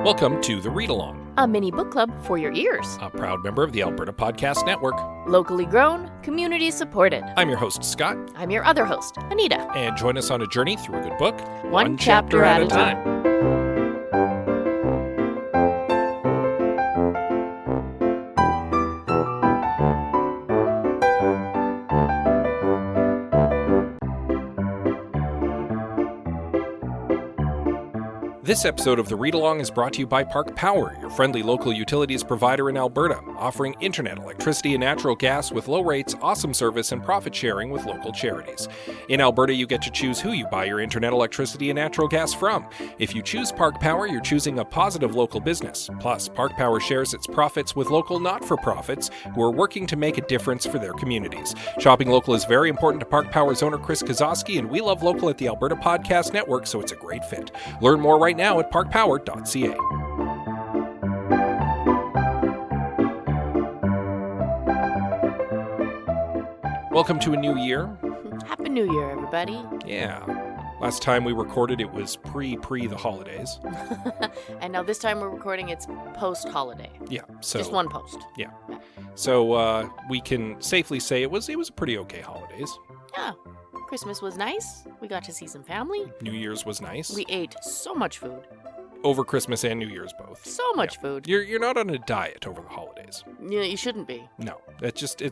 Welcome to The Read Along, a mini book club for your ears. a proud member of the Alberta Podcast Network. Locally grown, community supported. I'm your host, Scott, I'm your other host, Anita. and join us on a journey through a good book, One chapter at a time. This episode of The Read Along is brought to you by Park Power, your friendly local utilities provider in Alberta, offering internet, electricity, and natural gas with low rates, awesome service, and profit sharing with local charities. In Alberta, you get to choose who you buy your internet, electricity, and natural gas from. If you choose Park Power, you're choosing a positive local business. Plus, Park Power shares its profits with local not-for-profits who are working to make a difference for their communities. Shopping local is very important to Park Power's owner, Chris Kozowski, and we love local at the Alberta Podcast Network, so it's a great fit. Learn more right now at parkpower.ca. Welcome to a new year. Happy New Year, everybody. Yeah. Last time we recorded, it was pre the holidays. And now this time we're recording, it's post-holiday. Yeah. So Just one post. Yeah. So we can safely say it was a pretty okay holidays. Yeah. Christmas was nice. We got to see some family. New Year's was nice. We ate so much food. Over Christmas and New Year's both. So much food. You're not on a diet over the holidays. Yeah, you shouldn't be. No. It's You're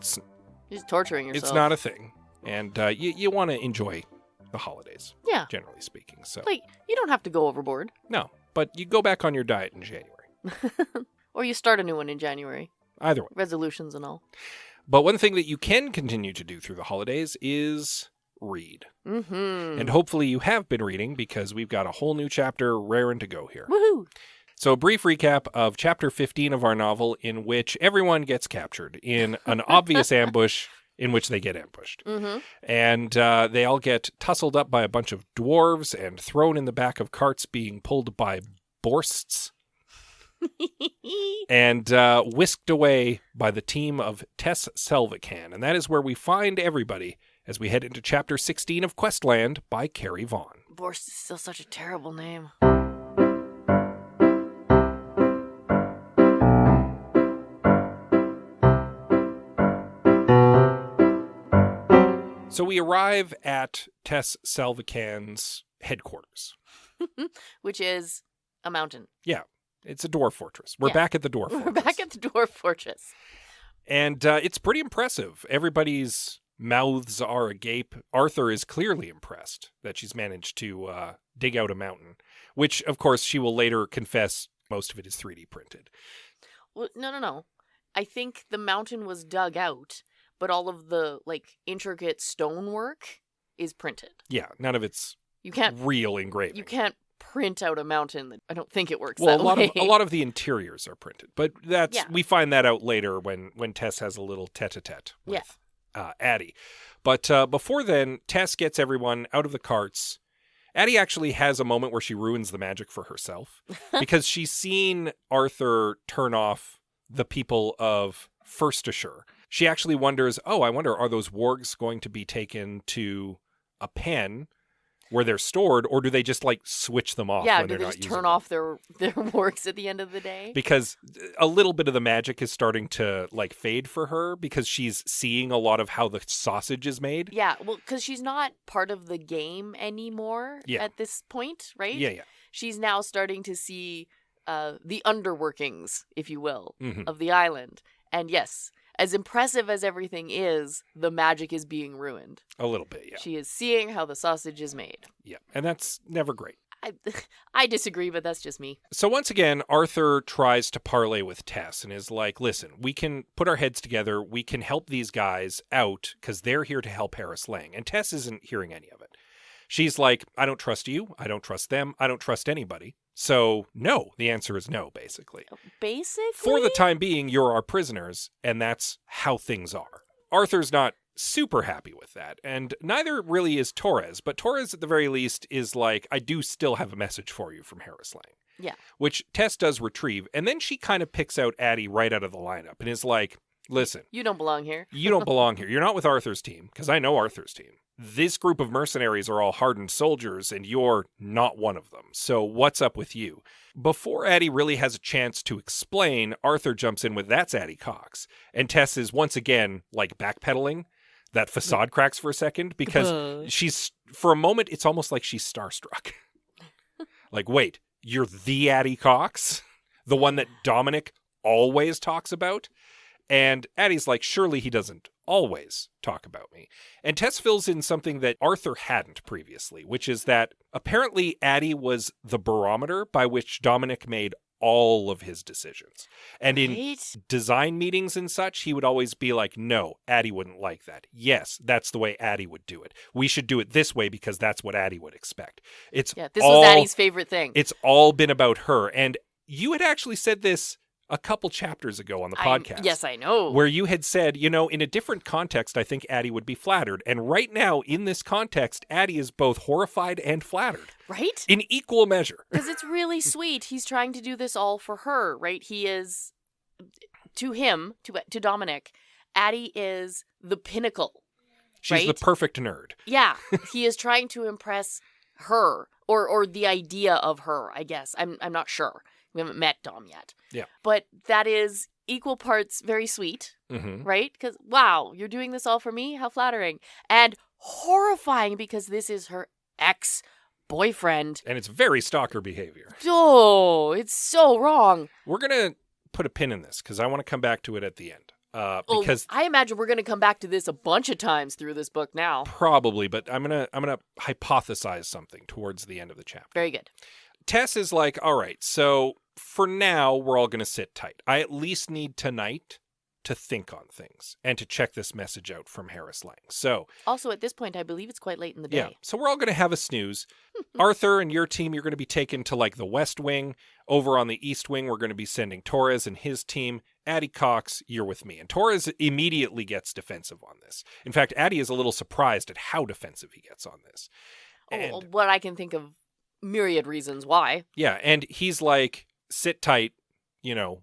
just torturing yourself. It's not a thing. And you want to enjoy the holidays. Yeah. Generally speaking. So Like, you don't have to go overboard. no, but you go back on your diet in January. Or you start a new one in January. Either way. Resolutions and all. But one thing that you can continue to do through the holidays is read. Mm-hmm. And hopefully you have been reading because we've got a whole new chapter raring to go here. Woohoo! So a brief recap of chapter 15 of our novel in which everyone gets captured in an obvious ambush in which they get ambushed. Mm-hmm. And they all get tussled up by a bunch of dwarves and thrown in the back of carts being pulled by borsts and whisked away by the team of Tess Selvacan. And that is where we find everybody as we head into chapter 16 of Questland by Carrie Vaughn. Borst is still such a terrible name. So we arrive at Tess Selvacan's headquarters. Which is a mountain. Yeah, it's a dwarf fortress. We're back at the dwarf fortress. We're back at the dwarf fortress. And it's pretty impressive. Everybody's mouths are agape. Arthur is clearly impressed that she's managed to dig out a mountain, which, of course, she will later confess most of it is 3D printed. Well, no. I think the mountain was dug out, but all of the, intricate stonework is printed. Yeah, none of it's You can't real engraving. You can't print out a mountain. I don't think it works Well, that way. a lot of the interiors are printed, but we find that out later when Tess has a little tete-a-tete with Addie. But before then, Tess gets everyone out of the carts. Addie actually has a moment where she ruins the magic for herself because she's seen Arthur turn off the people of Firstashire. She actually wonders, are those wargs going to be taken to a pen where they're stored, or do they just switch them off when they're not using them? Turn off their wargs at the end of the day? Because a little bit of the magic is starting to fade for her because she's seeing a lot of how the sausage is made. Yeah, well, because she's not part of the game anymore at this point, right? Yeah. She's now starting to see the underworkings, if you will, Mm-hmm. of the island. And yes, as impressive as everything is, the magic is being ruined. A little bit, yeah. She is seeing how the sausage is made. Yeah, and that's never great. I disagree, but that's just me. So once again, Arthur tries to parlay with Tess and is like, listen, we can put our heads together. We can help these guys out because they're here to help Harris Lang. And Tess isn't hearing any of it. She's like, I don't trust you. I don't trust them. I don't trust anybody. So no, the answer is no, basically. Basically? For the time being, you're our prisoners, and that's how things are. Arthur's not super happy with that, and neither really is Torres, but Torres at the very least is like, I do still have a message for you from Harris Lang. Yeah. Which Tess does retrieve, and then she kind of picks out Addie right out of the lineup and is like, Listen. You don't belong here. You don't belong here. You're not with Arthur's team, because I know Arthur's team. This group of mercenaries are all hardened soldiers, and you're not one of them. So what's up with you? Before Addie really has a chance to explain, Arthur jumps in with, "That's Addie Cox." And Tess is once again, like, backpedaling. That facade cracks for a second, because she's, for a moment, it's almost like she's starstruck. Like, wait, you're the Addie Cox? The one that Dominic always talks about? And Addie's like, surely he doesn't always talk about me. And Tess fills in something that Arthur hadn't previously, which is that apparently Addie was the barometer by which Dominic made all of his decisions. And in design meetings and such, he would always be like, no, Addie wouldn't like that. Yes, that's the way Addie would do it. We should do it this way because that's what Addie would expect. This was Addie's favorite thing. It's all been about her. And you had actually said this a couple chapters ago on the podcast. Yes, I know. Where you had said, in a different context, I think Addie would be flattered. And right now, in this context, Addie is both horrified and flattered. Right? In equal measure. Because it's really sweet. He's trying to do this all for her, right? He is, to him, to Dominic, Addie is the pinnacle. She's the perfect nerd. Yeah. He is trying to impress her, or the idea of her, I guess. I'm not sure. We haven't met Dom yet. Yeah. But that is equal parts very sweet, right? Because, wow, you're doing this all for me? How flattering. And horrifying because this is her ex-boyfriend. And it's very stalker behavior. Oh, it's so wrong. We're going to put a pin in this because I want to come back to it at the end. Because I imagine we're going to come back to this a bunch of times through this book now. Probably, but I'm gonna hypothesize something towards the end of the chapter. Very good. Tess is like, all right, so for now, we're all going to sit tight. I at least need tonight to think on things and to check this message out from Harris Lang. So, also, at this point, I believe it's quite late in the day. Yeah, so we're all going to have a snooze. Arthur and your team, you're going to be taken to, like, the West Wing. Over on the East Wing, we're going to be sending Torres and his team. Addie Cox, you're with me. And Torres immediately gets defensive on this. In fact, Addie is a little surprised at how defensive he gets on this. What I can think of myriad reasons why. Yeah, and he's like, sit tight,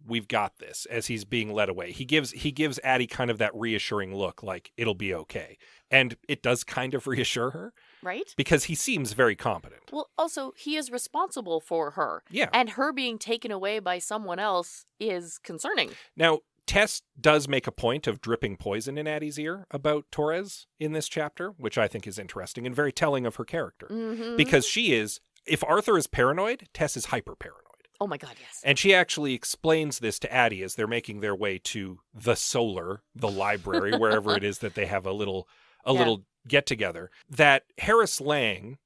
we've got this, as he's being led away. He gives Addie kind of that reassuring look, like, it'll be okay. And it does kind of reassure her. Right? Because he seems very competent. Well, also, he is responsible for her. Yeah. And her being taken away by someone else is concerning. Now, Tess does make a point of dripping poison in Addie's ear about Torres in this chapter, which I think is interesting and very telling of her character. Mm-hmm. Because she is, if Arthur is paranoid, Tess is hyper-paranoid. Oh my God, yes. And she actually explains this to Addie as they're making their way to the Solar, the library, wherever it is that they have a little get-together, that Harris Lang,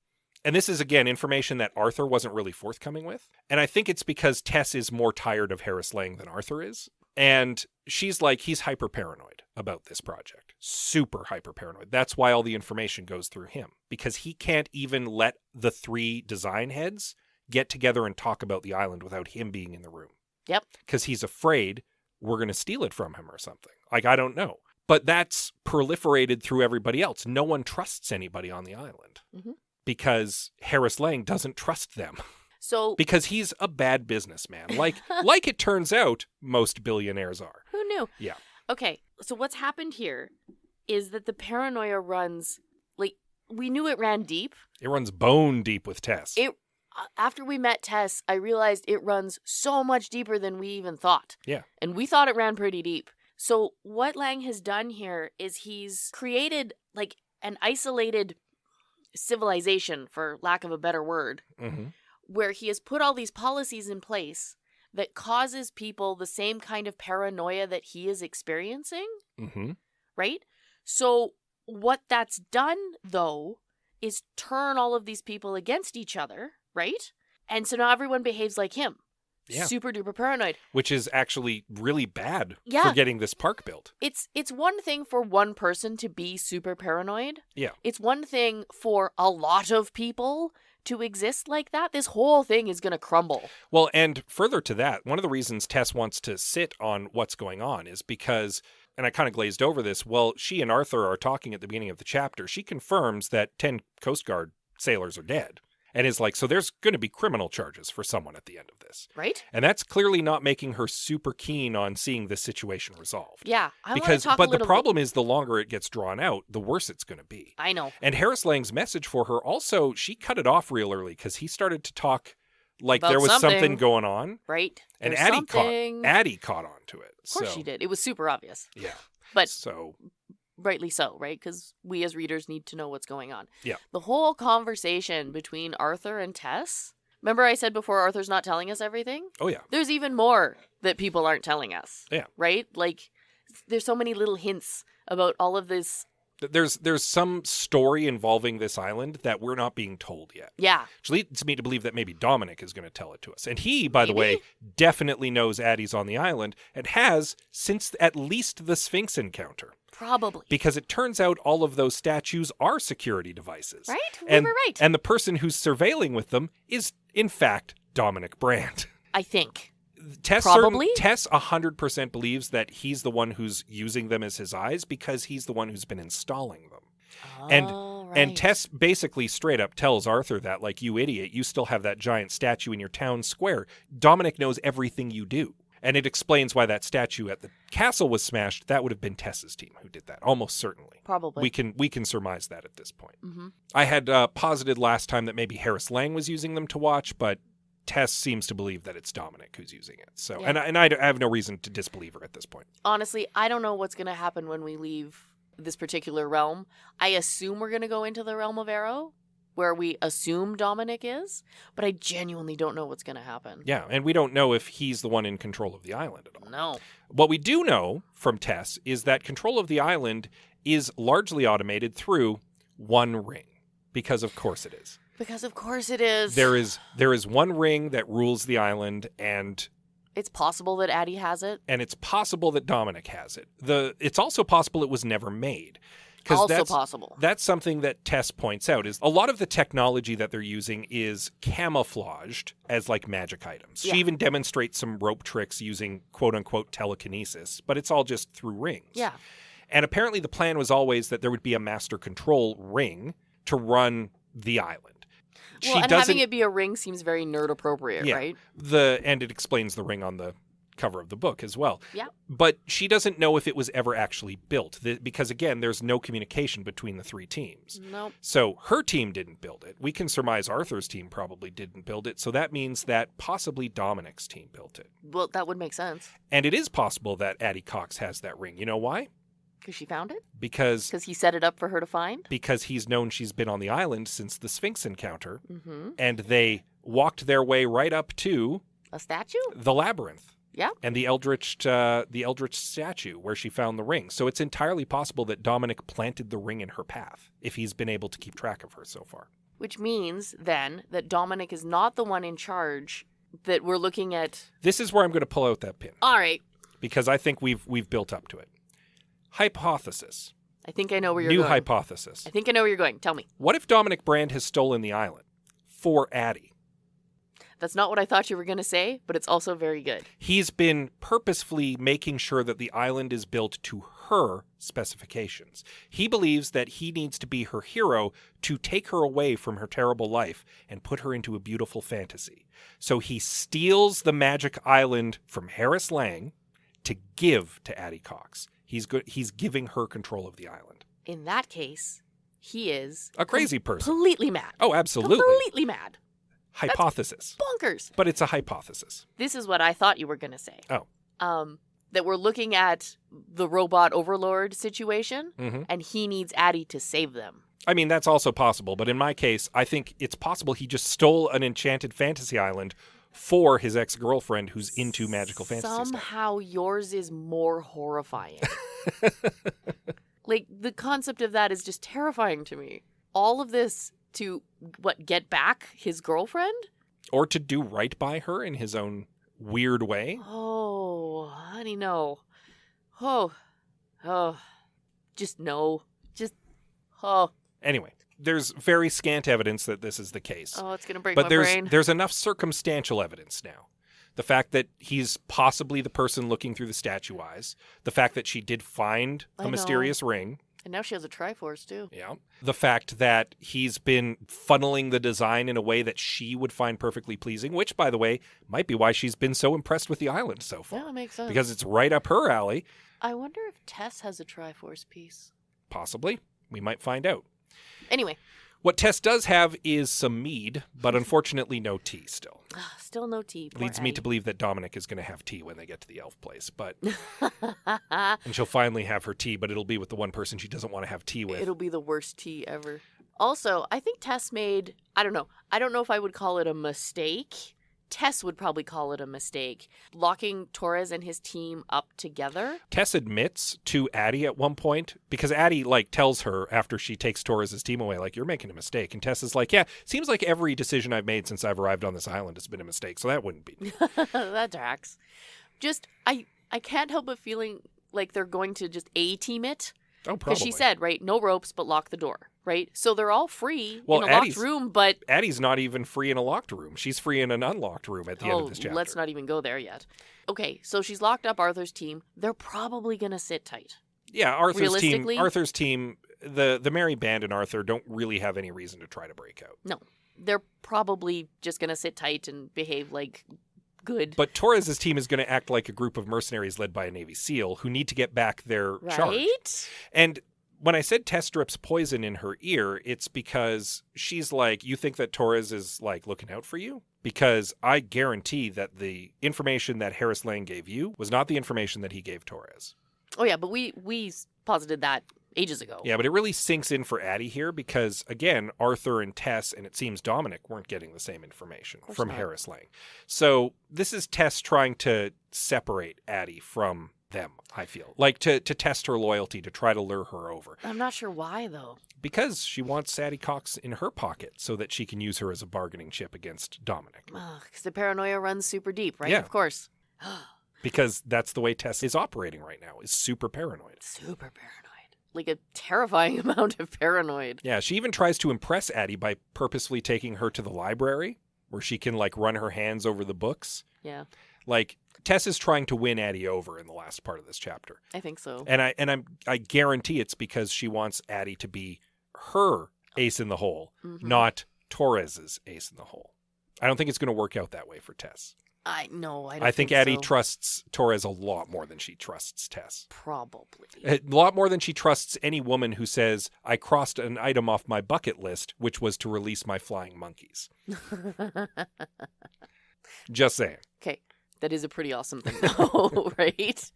and this is, again, information that Arthur wasn't really forthcoming with, and I think it's because Tess is more tired of Harris Lang than Arthur is, and she's like, he's hyper-paranoid about this project. Super hyper-paranoid. That's why all the information goes through him, because he can't even let the three design heads get together and talk about the island without him being in the room. Yep. Because he's afraid we're going to steal it from him or something. Like, I don't know. But that's proliferated through everybody else. No one trusts anybody on the island because Harris Lang doesn't trust them. So because he's a bad businessman. Like it turns out most billionaires are. Who knew? Yeah. Okay. So what's happened here is that the paranoia runs, like, we knew it ran deep. It runs bone deep with Tess. After we met Tess, I realized it runs so much deeper than we even thought. Yeah. And we thought it ran pretty deep. So what Lang has done here is he's created, like, an isolated civilization, for lack of a better word, where he has put all these policies in place that causes people the same kind of paranoia that he is experiencing, right? So what that's done, though, is turn all of these people against each other, right? And so now everyone behaves like him. Yeah. Super duper paranoid. Which is actually really bad for getting this park built. It's one thing for one person to be super paranoid. Yeah. It's one thing for a lot of people to exist like that. This whole thing is going to crumble. Well, and further to that, one of the reasons Tess wants to sit on what's going on is because, and I kind of glazed over this, well, she and Arthur are talking at the beginning of the chapter. She confirms that 10 Coast Guard sailors are dead. And is like, so there's going to be criminal charges for someone at the end of this. Right? And that's clearly not making her super keen on seeing this situation resolved. Yeah. But the problem is the longer it gets drawn out, the worse it's going to be. I know. And Harris Lang's message for her also, she cut it off real early because he started to talk like about there was something going on. Right. And There's Addie caught on to it. Of course she did. It was super obvious. Yeah. But so rightly so, right? Because we as readers need to know what's going on. Yeah. The whole conversation between Arthur and Tess. Remember I said before Arthur's not telling us everything? Oh, yeah. There's even more that people aren't telling us. Yeah. Right? Like, there's so many little hints about all of this. There's some story involving this island that we're not being told yet. Yeah. Which leads me to believe that maybe Dominic is going to tell it to us. And he, by the way, definitely knows Addie's on the island and has since at least the Sphinx encounter. Probably. Because it turns out all of those statues are security devices. Right? We were right. And the person who's surveilling with them is, in fact, Dominic Brand. I think. Tess Probably? Tess 100% believes that he's the one who's using them as his eyes because he's the one who's been installing them. And Tess basically straight up tells Arthur that, like, you idiot, you still have that giant statue in your town square. Dominic knows everything you do. And it explains why that statue at the castle was smashed. That would have been Tess's team who did that, almost certainly. Probably. We can surmise that at this point. Mm-hmm. I had posited last time that maybe Harris Lang was using them to watch, but Tess seems to believe that it's Dominic who's using it. So, yeah. and I have no reason to disbelieve her at this point. Honestly, I don't know what's going to happen when we leave this particular realm. I assume we're going to go into the realm of Arrow, where we assume Dominic is, but I genuinely don't know what's going to happen. Yeah, and we don't know if he's the one in control of the island at all. No. What we do know from Tess is that control of the island is largely automated through one ring, because of course it is. Because of course it is. There is one ring that rules the island, and it's possible that Addie has it. And it's possible that Dominic has it. It's also possible it was never made. Also possible. That's something that Tess points out, is a lot of the technology that they're using is camouflaged as like magic items. Yeah. She even demonstrates some rope tricks using quote-unquote telekinesis, but it's all just through rings. Yeah. And apparently the plan was always that there would be a master control ring to run the island. Well, and having it be a ring seems very nerd appropriate, yeah, right? And it explains the ring on the cover of the book as well. Yeah. But she doesn't know if it was ever actually built because, again, there's no communication between the three teams. Nope. So her team didn't build it. We can surmise Arthur's team probably didn't build it. So that means that possibly Dominic's team built it. Well, that would make sense. And it is possible that Addie Cox has that ring. You know why? Because she found it? Because he set it up for her to find? Because he's known she's been on the island since the Sphinx encounter. Mm-hmm. And they walked their way right up to a statue? The labyrinth. Yeah. And the Eldritch statue where she found the ring. So it's entirely possible that Dominic planted the ring in her path if he's been able to keep track of her so far. Which means, then, that Dominic is not the one in charge, that we're looking at... This is where I'm going to pull out that pin. All right. Because I think we've built up to it. Hypothesis. I think I know where you're going. New hypothesis. I think I know where you're going. Tell me. What if Dominic Brand has stolen the island for Addie? That's not what I thought you were going to say, but it's also very good. He's been purposefully making sure that the island is built to her specifications. He believes that he needs to be her hero to take her away from her terrible life and put her into a beautiful fantasy. So he steals the magic island from Harris Lang to give to Addie Cox. He's giving her control of the island. In that case, he is... a crazy person. Completely mad. Oh, absolutely. Completely mad. Hypothesis. That's bonkers. But it's a hypothesis. This is what I thought you were going to say. Oh. That we're looking at the robot overlord situation, mm-hmm. and he needs Addie to save them. I mean, that's also possible. But in my case, I think it's possible he just stole an enchanted fantasy island for his ex-girlfriend who's into magical fantasy Somehow yours is more horrifying. Like, the concept of that is just terrifying to me. All of this to, get back his girlfriend? Or to do right by her in his own weird way? Oh, honey, no. Oh. Just no. Anyway. There's very scant evidence that this is the case. Oh, it's going to break my brain. But there's enough circumstantial evidence now. The fact that he's possibly the person looking through the statue eyes. The fact that she did find a mysterious ring. And now she has a Triforce, too. Yeah. The fact that he's been funneling the design in a way that she would find perfectly pleasing, which, by the way, might be why she's been so impressed with the island so far. Yeah, that makes sense. Because it's right up her alley. I wonder if Tess has a Triforce piece. Possibly. We might find out. Anyway. What Tess does have is some mead, but unfortunately no tea still. Still no tea. Leads me to believe that Dominic is going to have tea when they get to the elf place, but and she'll finally have her tea, but it'll be with the one person she doesn't want to have tea with. It'll be the worst tea ever. Also, I think Tess made, I don't know if I would call it a mistake. Tess would probably call it a mistake. Locking Torres and his team up together. Tess admits to Addie at one point, because Addie, tells her after she takes Torres' team away, you're making a mistake. And Tess is like, yeah, seems like every decision I've made since I've arrived on this island has been a mistake, so that wouldn't be me. That tracks. Just, I can't help but feeling like they're going to just A-team it. Oh, probably. Because she said, right, no ropes, but lock the door, right? So they're all free in a Addie's, locked room, but... Addie's not even free in a locked room. She's free in an unlocked room at the end of this chapter. Let's not even go there yet. Okay, so she's locked up Arthur's team. They're probably going to sit tight. Yeah, Arthur's team, the merry band and Arthur don't really have any reason to try to break out. No, they're probably just going to sit tight and behave like... good. But Torres' team is going to act like a group of mercenaries led by a Navy SEAL who need to get back their charge. Right? And when I said Tess drips poison in her ear, it's because she's like, you think that Torres is looking out for you? Because I guarantee that the information that Harris Lang gave you was not the information that he gave Torres. Oh yeah, but we posited that ages ago. Yeah, but it really sinks in for Addie here because, again, Arthur and Tess, and it seems Dominic, weren't getting the same information from Harris Lang. So this is Tess trying to separate Addie from them, I feel. To test her loyalty, to try to lure her over. I'm not sure why, though. Because she wants Addie Cox in her pocket so that she can use her as a bargaining chip against Dominic. Because the paranoia runs super deep, right? Yeah. Of course. Because that's the way Tess is operating right now, is super paranoid. Super paranoid. Like a terrifying amount of paranoid. Yeah, she even tries to impress Addie by purposefully taking her to the library where she can run her hands over the books. Yeah. Tess is trying to win Addie over in the last part of this chapter. I think so. And I guarantee it's because she wants Addie to be her ace in the hole, not Torres's ace in the hole. I don't think it's going to work out that way for Tess. I don't think Addie trusts Torres a lot more than she trusts Tess. Probably. A lot more than she trusts any woman who says, I crossed an item off my bucket list, which was to release my flying monkeys. Just saying. Okay. That is a pretty awesome thing, though, right?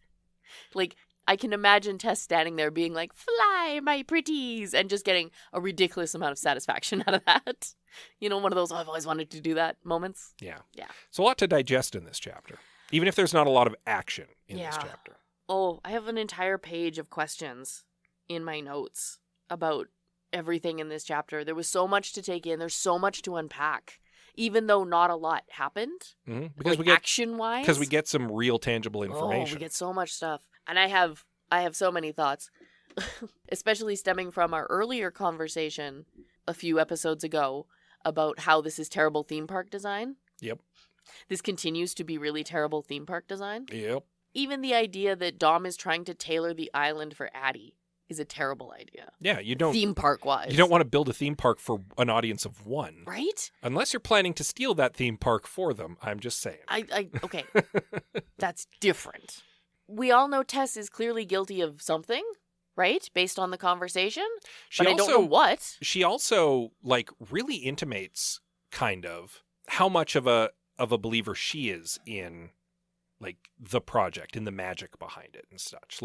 I can imagine Tess standing there being like, fly, my pretties, and just getting a ridiculous amount of satisfaction out of that. One of those, I've always wanted to do that moments. Yeah. Yeah. So a lot to digest in this chapter, even if there's not a lot of action in this chapter. Oh, I have an entire page of questions in my notes about everything in this chapter. There was so much to take in. There's so much to unpack. Even though not a lot happened, because action-wise. Because we get some real tangible information. Oh, we get so much stuff. And I have so many thoughts, especially stemming from our earlier conversation a few episodes ago about how this is terrible theme park design. Yep. This continues to be really terrible theme park design. Yep. Even the idea that Dom is trying to tailor the island for Addie is a terrible idea. Yeah, you don't... Theme park-wise. You don't want to build a theme park for an audience of one. Right? Unless you're planning to steal that theme park for them, I'm just saying. Okay. That's different. We all know Tess is clearly guilty of something, right? Based on the conversation. I don't know what. She also, really intimates, kind of, how much of a believer she is in... the project and the magic behind it and such.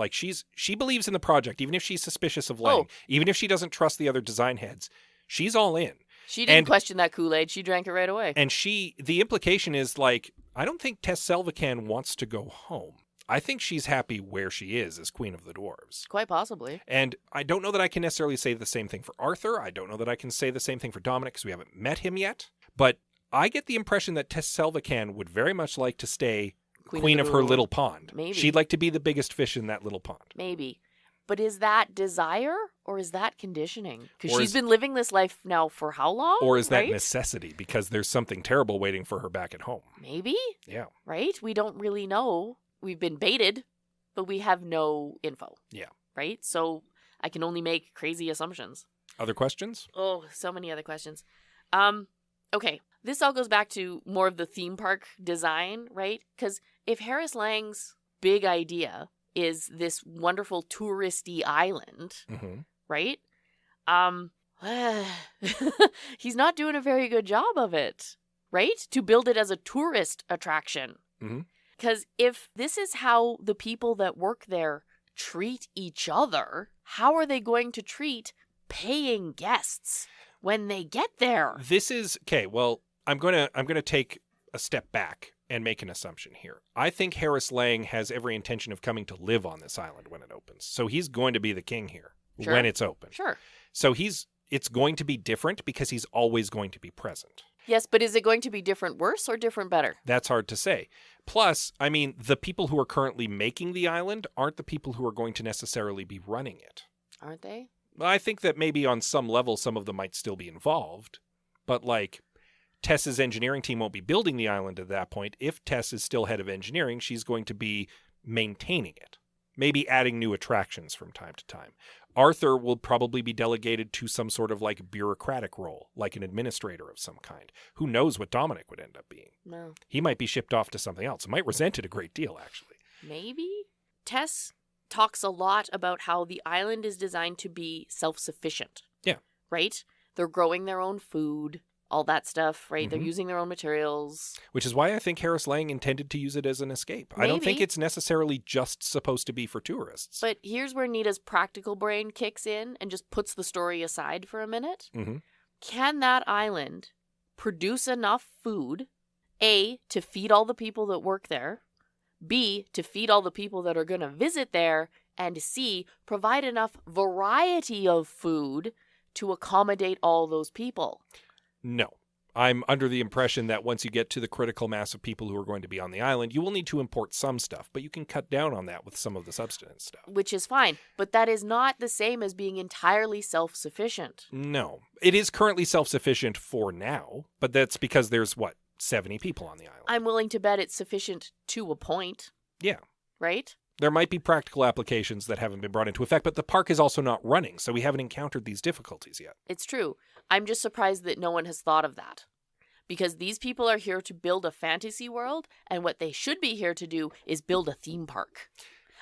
She believes in the project, even if she's suspicious of Lang, even if she doesn't trust the other design heads, she's all in. She didn't question that Kool-Aid. She drank it right away. And the implication is I don't think Tess Selvacan wants to go home. I think she's happy where she is as Queen of the Dwarves. Quite possibly. And I don't know that I can necessarily say the same thing for Arthur. I don't know that I can say the same thing for Dominic because we haven't met him yet. But I get the impression that Tess Selvacan would very much like to stay Queen of her little pond. Maybe. She'd like to be the biggest fish in that little pond. Maybe. But is that desire or is that conditioning? Because she's been living this life now for how long? Or is that necessity because there's something terrible waiting for her back at home? Maybe. Yeah. Right? We don't really know. We've been baited, but we have no info. Yeah. Right? So I can only make crazy assumptions. Other questions? Oh, so many other questions. Okay, this all goes back to more of the theme park design, right? Because if Harris Lang's big idea is this wonderful touristy island, right? He's not doing a very good job of it, right? To build it as a tourist attraction. Because if this is how the people that work there treat each other, how are they going to treat paying guests when they get there? This is okay. Well, I'm gonna take a step back and make an assumption here. I think Harris Lang has every intention of coming to live on this island when it opens. So he's going to be the king here when it's open. Sure. So it's going to be different because he's always going to be present. Yes, but is it going to be different worse or different better? That's hard to say. Plus, I mean, the people who are currently making the island aren't the people who are going to necessarily be running it. Aren't they? I think that maybe on some level, some of them might still be involved. But like, Tess's engineering team won't be building the island at that point. If Tess is still head of engineering, she's going to be maintaining it. Maybe adding new attractions from time to time. Arthur will probably be delegated to some sort of like bureaucratic role, like an administrator of some kind. Who knows what Dominic would end up being? No. He might be shipped off to something else. Might resent it a great deal, actually. Maybe? Tess talks a lot about how the island is designed to be self-sufficient. Yeah. Right? They're growing their own food, all that stuff, right? They're using their own materials. Which is why I think Harris Lang intended to use it as an escape. Maybe. I don't think it's necessarily just supposed to be for tourists. But here's where Nita's practical brain kicks in and just puts the story aside for a minute. Can that island produce enough food, A, to feed all the people that work there, B, to feed all the people that are going to visit there, and C, provide enough variety of food to accommodate all those people? No. I'm under the impression that once you get to the critical mass of people who are going to be on the island, you will need to import some stuff, but you can cut down on that with some of the subsistence stuff. Which is fine, but that is not the same as being entirely self-sufficient. No. It is currently self-sufficient for now, but that's because there's, 70 people on the island. I'm willing to bet it's sufficient to a point. Yeah. Right? There might be practical applications that haven't been brought into effect, but the park is also not running, so we haven't encountered these difficulties yet. It's true. I'm just surprised that no one has thought of that. Because these people are here to build a fantasy world, and what they should be here to do is build a theme park.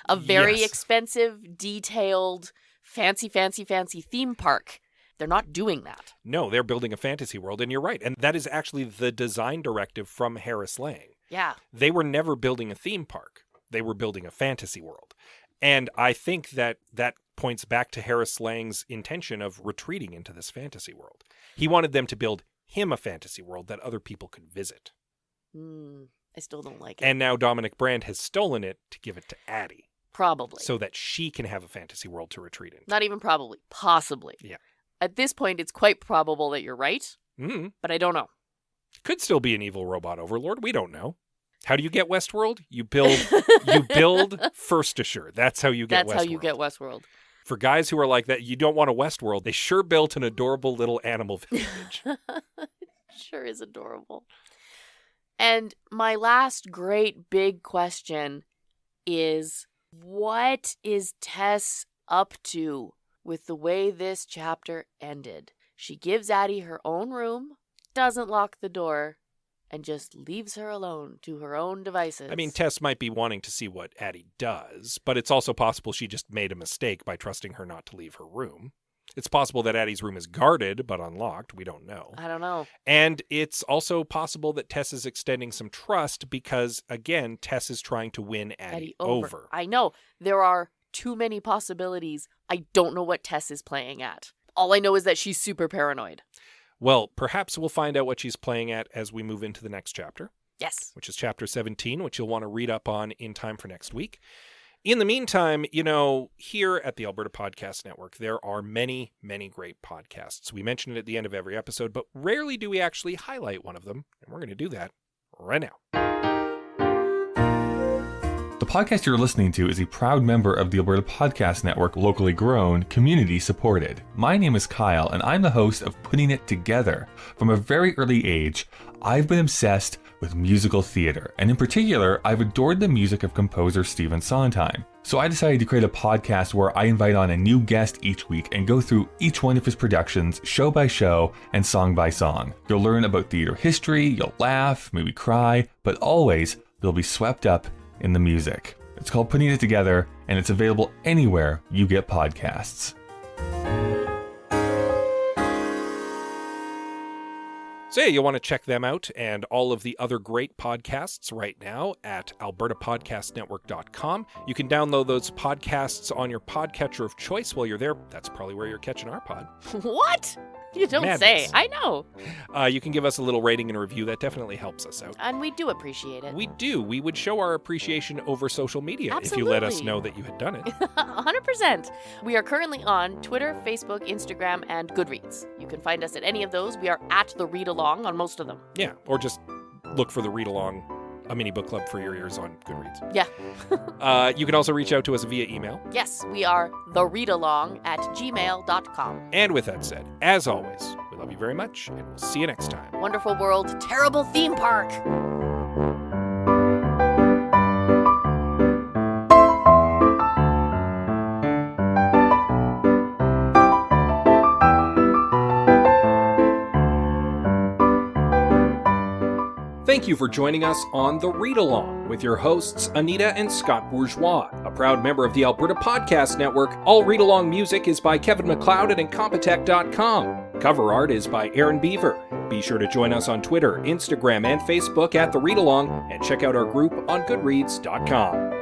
A very expensive, detailed, fancy theme park. They're not doing that. No, they're building a fantasy world, and you're right. And that is actually the design directive from Harris Lang. Yeah. They were never building a theme park. They were building a fantasy world. And I think that points back to Harris Lang's intention of retreating into this fantasy world. He wanted them to build him a fantasy world that other people could visit. I still don't like it. And now Dominic Brand has stolen it to give it to Addie. Probably. So that she can have a fantasy world to retreat into. Not even probably. Possibly. Yeah. At this point, it's quite probable that you're right, but I don't know. Could still be an evil robot overlord. We don't know. How do you get Westworld? You build First-Assure. That's how you get Westworld. That's how you get Westworld. For guys who are like that, you don't want a Westworld. They sure built an adorable little animal village. Sure is adorable. And my last great big question is, what is Tess up to with the way this chapter ended? She gives Addie her own room, doesn't lock the door, and just leaves her alone to her own devices. I mean, Tess might be wanting to see what Addie does, but it's also possible she just made a mistake by trusting her not to leave her room. It's possible that Addie's room is guarded, but unlocked. We don't know. I don't know. And it's also possible that Tess is extending some trust because, again, Tess is trying to win Addie over. I know. There are too many possibilities. I don't know what Tess is playing at. All I know is that she's super paranoid. Well, perhaps we'll find out what she's playing at as we move into the next chapter. Yes. Which is chapter 17, which you'll want to read up on in time for next week. In the meantime, here at the Alberta Podcast Network, there are many, many great podcasts. We mention it at the end of every episode, but rarely do we actually highlight one of them. And we're going to do that right now. The podcast you're listening to is a proud member of the Alberta Podcast Network, locally grown, community supported. My name is Kyle, and I'm the host of Putting It Together. From a very early age, I've been obsessed with musical theater, and in particular, I've adored the music of composer Stephen Sondheim. So I decided to create a podcast where I invite on a new guest each week and go through each one of his productions, show by show and song by song. You'll learn about theater history, you'll laugh, maybe cry, but always you'll be swept up in the music. It's called Putting It Together, and it's available anywhere you get podcasts. So yeah, you want to check them out and all of the other great podcasts right now at albertapodcastnetwork.com. You can download those podcasts on your podcatcher of choice while you're there. That's probably where you're catching our pod. What? You don't Madness. say. I know. You can give us a little rating and a review. That definitely helps us out. And we do appreciate it. We do. We would show our appreciation over social media if you let us know that you had done it. 100%. We are currently on Twitter, Facebook, Instagram, and Goodreads. You can find us at any of those. We are at the Read Along on most of them. Yeah, or just look for the Read Along, a mini book club for your ears on Goodreads. Yeah. You can also reach out to us via email. Yes, we are thereadalong@gmail.com. And with that said, as always, we love you very much, and we'll see you next time. Wonderful world, terrible theme park. Thank you for joining us on The Read Along with your hosts, Anita and Scott Bourgeois, a proud member of the Alberta Podcast Network. All Read Along music is by Kevin MacLeod at Incompetech.com. Cover art is by Aaron Beaver. Be sure to join us on Twitter, Instagram, and Facebook at The Read Along, and check out our group on Goodreads.com.